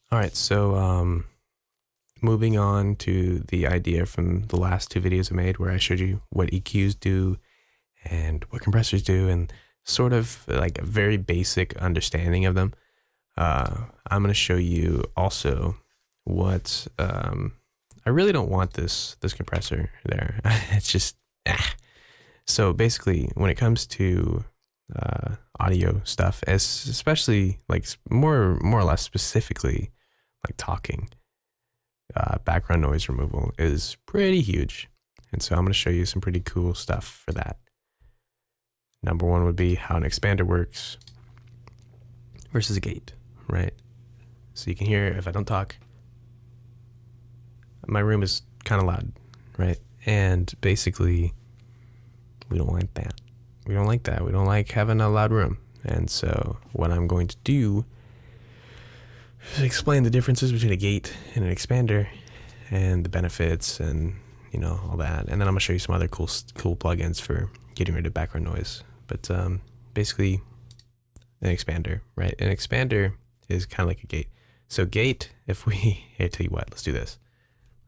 All right, so moving on to the idea from the last two videos I made where I showed you what EQs do and what compressors do and sort of like a very basic understanding of them. I'm going to show you also what I really don't want this compressor there. It's just So basically, when it comes to audio stuff, especially like more or less specifically like talking, background noise removal is pretty huge. And so I'm going to show you some pretty cool stuff for that. Number one would be how an expander works versus a gate, right? So you can hear if I don't talk, my room is kind of loud, right? And basically, we don't like that. We don't like that. We don't like having a loud room. And so what I'm going to do is explain the differences between a gate and an expander and the benefits and, you know, all that. And then I'm going to show you some other cool plugins for getting rid of background noise. But basically, an expander, right? An expander is kind of like a gate. So gate, if we, here, tell you what, let's do this.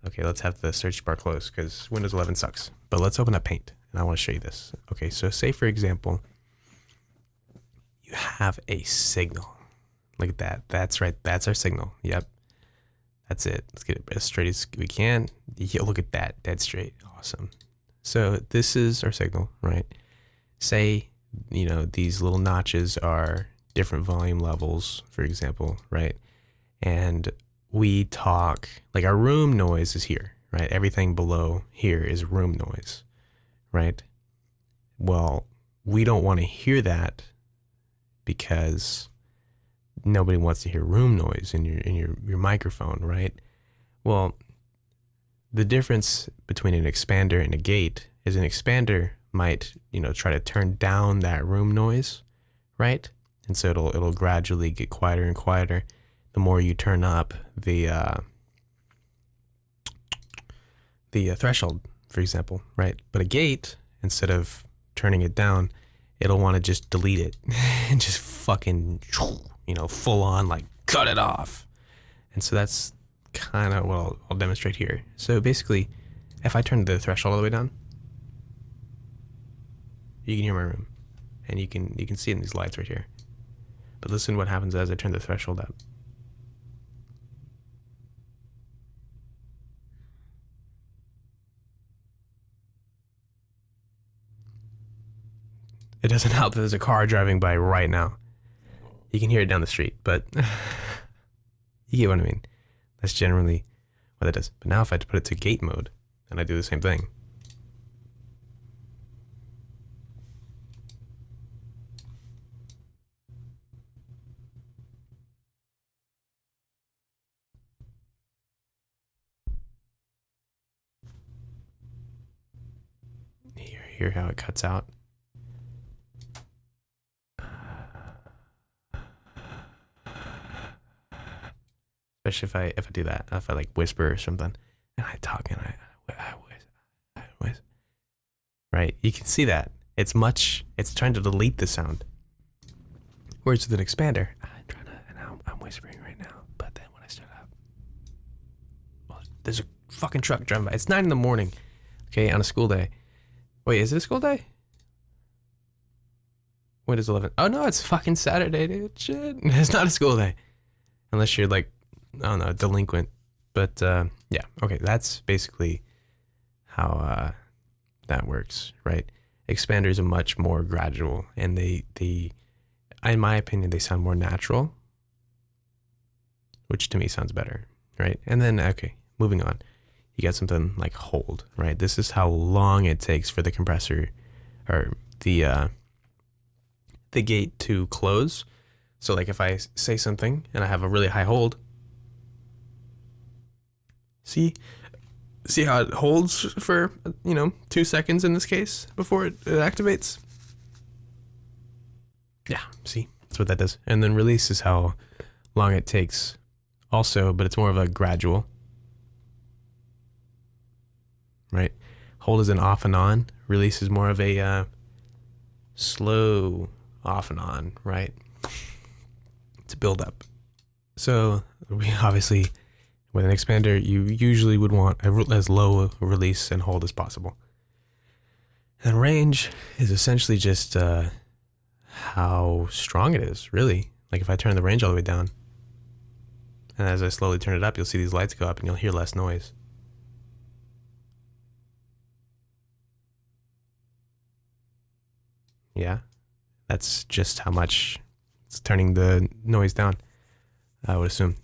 Okay, let's have the search bar closed because Windows 11 sucks. But let's open up Paint, and I want to show you this. Okay, so say, for example, you have a signal. Look at that. That's right. That's our signal. Yep. That's it. Let's get it as straight as we can. Yeah, look at that. Dead straight. Awesome. So this is our signal, right? Say, you know, these little notches are different volume levels, for example, right? And we talk, like our room noise is here, right? Everything below here is room noise, right? Well, we don't want to hear that because nobody wants to hear room noise in your microphone, right? Well, the difference between an expander and a gate is an expander might, you know, try to turn down that room noise, right? And so it'll gradually get quieter and quieter the more you turn up the threshold, for example, right? But a gate, instead of turning it down, it'll want to just delete it and just fucking, you know, full on like cut it off. And so that's kind of what I'll demonstrate here. So basically, if I turn the threshold all the way down, you can hear my room, and you can see it in these lights right here. But listen to what happens as I turn the threshold up. It doesn't help that there's a car driving by right now. You can hear it down the street, but you get what I mean. That's generally what it does. But now if I put it to gate mode, and I do the same thing. Hear how it cuts out. Especially if I do that, if I like whisper or something, and I talk and I whisper, right? You can see that it's trying to delete the sound. Whereas with an expander, I'm whispering right now, but then when I start up, well, there's a fucking truck driving by. It's 9 in the morning, okay, on a school day. Wait, is it a school day? Windows 11. Oh no, it's fucking Saturday, dude. Shit, it's not a school day, unless you're like, I don't know, delinquent. But yeah, okay, that's basically how that works, right? Expanders are much more gradual, and they, in my opinion, they sound more natural, which to me sounds better, right? And then, okay, moving on, you got something like hold, right? This is how long it takes for the compressor or the gate to close. So like if I say something and I have a really high hold, see how it holds for, you know, 2 seconds in this case before it activates? Yeah, see, that's what that does. And then release is how long it takes also, but it's more of a gradual, right? Hold is an off and on. Release is more of a slow off and on, right? To build up. So we obviously, with an expander, you usually would want as low a release and hold as possible. And range is essentially just how strong it is, really. Like if I turn the range all the way down, and as I slowly turn it up, you'll see these lights go up and you'll hear less noise. Yeah, that's just how much it's turning the noise down, I would assume.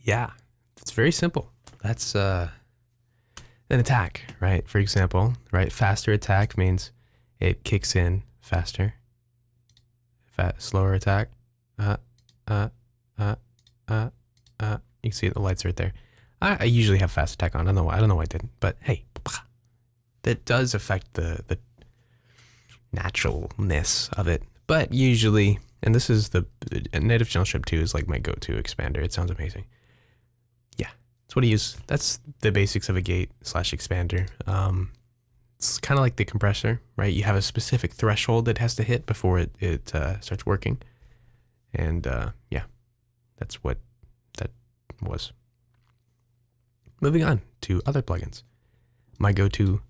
Yeah, it's very simple. That's an attack, right? For example, right? Faster attack means it kicks in faster. Slower attack. You can see the lights right there. I usually have fast attack on. I don't know why I didn't, but hey, that does affect the naturalness of it. But usually, and this is the Native Channel Strip 2 is like my go-to expander. It sounds amazing. Yeah, that's what I use. That's the basics of a gate / expander. It's kind of like the compressor, right? You have a specific threshold it has to hit before it starts working. And yeah, that's what that was. Moving on to other plugins. My go-to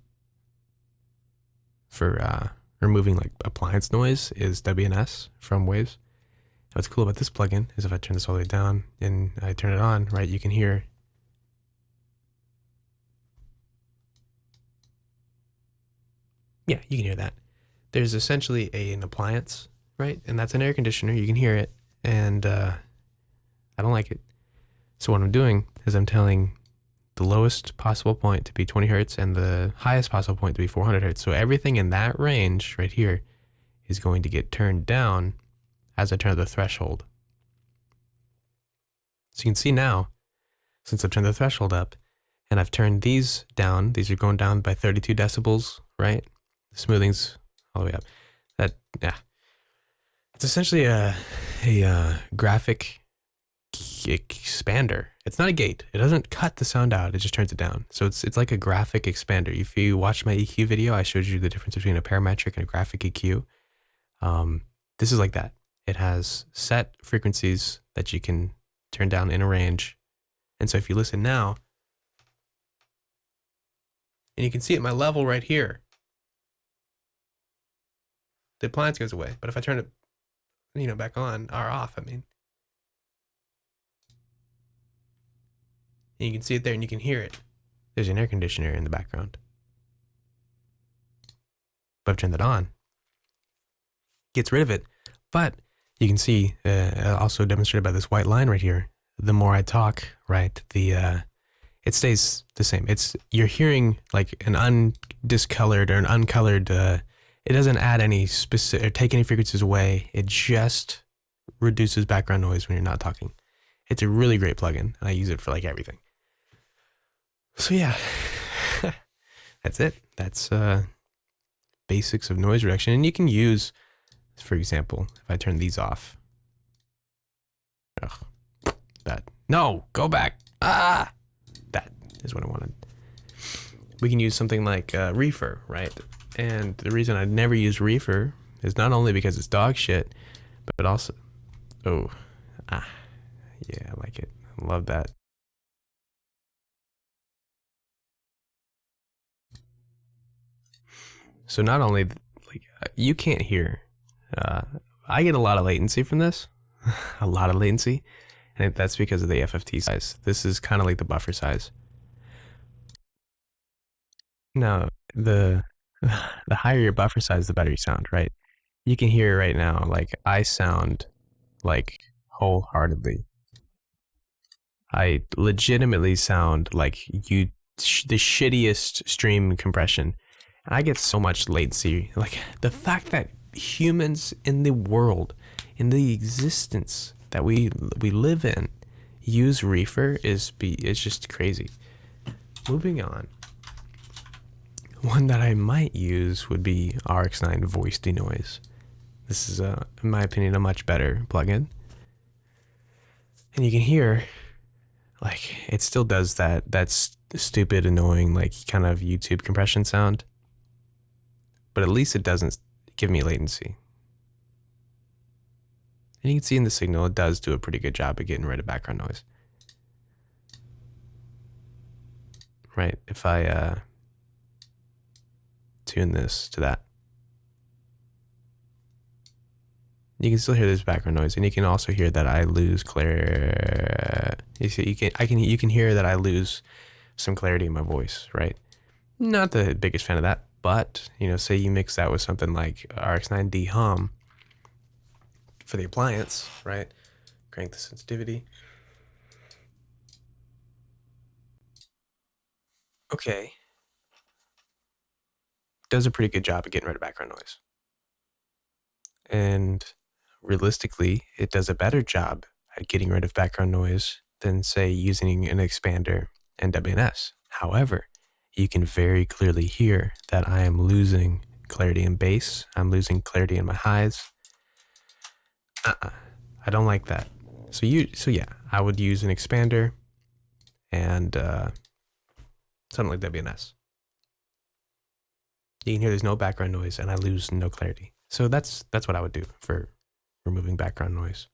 for removing like appliance noise is WNS from Waves. What's cool about this plugin is if I turn this all the way down and I turn it on, right, you can hear you can hear that. There's essentially an appliance, right? And that's an air conditioner. You can hear it, and I don't like it. So what I'm doing is I'm telling the lowest possible point to be 20 hertz and the highest possible point to be 400 hertz. So everything in that range right here is going to get turned down as I turn the threshold. So you can see now, since I've turned the threshold up and I've turned these down, these are going down by 32 decibels, right? The smoothing's all the way up. That, yeah. It's essentially a graphic expander. It's not a gate. It doesn't cut the sound out. It just turns it down. So it's like a graphic expander. If you watch my EQ video, I showed you the difference between a parametric and a graphic EQ. This is like that. It has set frequencies that you can turn down in a range. And so if you listen now, and you can see at my level right here, the appliance goes away. But if I turn it, back on or off, and you can see it there and you can hear it. There's an air conditioner in the background. But I've turned that on. Gets rid of it. But you can see, also demonstrated by this white line right here, the more I talk, right, it stays the same. You're hearing like an undiscolored or an uncolored, it doesn't add any specific or take any frequencies away. It just reduces background noise when you're not talking. It's a really great plugin. I use it for like everything. So yeah, that's it. That's basics of noise reduction. And you can use, for example, if I turn these off. No, go back. That is what I wanted. We can use something like Reefer, right? And the reason I never use Reefer is not only because it's dog shit, but also, yeah, I like it. I love that. So not only, like, you can't hear, I get a lot of latency from this, a lot of latency, and that's because of the FFT size. This is kind of like the buffer size. Now, the higher your buffer size, the better you sound, right? You can hear right now, like, I sound like wholeheartedly. I legitimately sound like the shittiest stream compression. And I get so much latency. Like, the fact that humans in the world, in the existence that we live in, use Reefer is just crazy. Moving on. One that I might use would be RX9 Voice Denoise. This is, in my opinion, a much better plugin. And you can hear, like, it still does that stupid, annoying, like, kind of YouTube compression sound. But at least it doesn't give me latency. And you can see in the signal, it does do a pretty good job of getting rid of background noise. Right, if I tune this to that, you can still hear this background noise, and you can also hear that I lose you can hear that I lose some clarity in my voice, right? Not the biggest fan of that, but say you mix that with something like RX9D Hum for the appliance, right? Crank the sensitivity. Okay. Does a pretty good job of getting rid of background noise. And realistically, it does a better job at getting rid of background noise than, say, using an expander and WNS. However, you can very clearly hear that I am losing clarity in bass. I'm losing clarity in my highs. I don't like that. So yeah, I would use an expander and something like WNS. You can hear there's no background noise and I lose no clarity. So that's what I would do for removing background noise.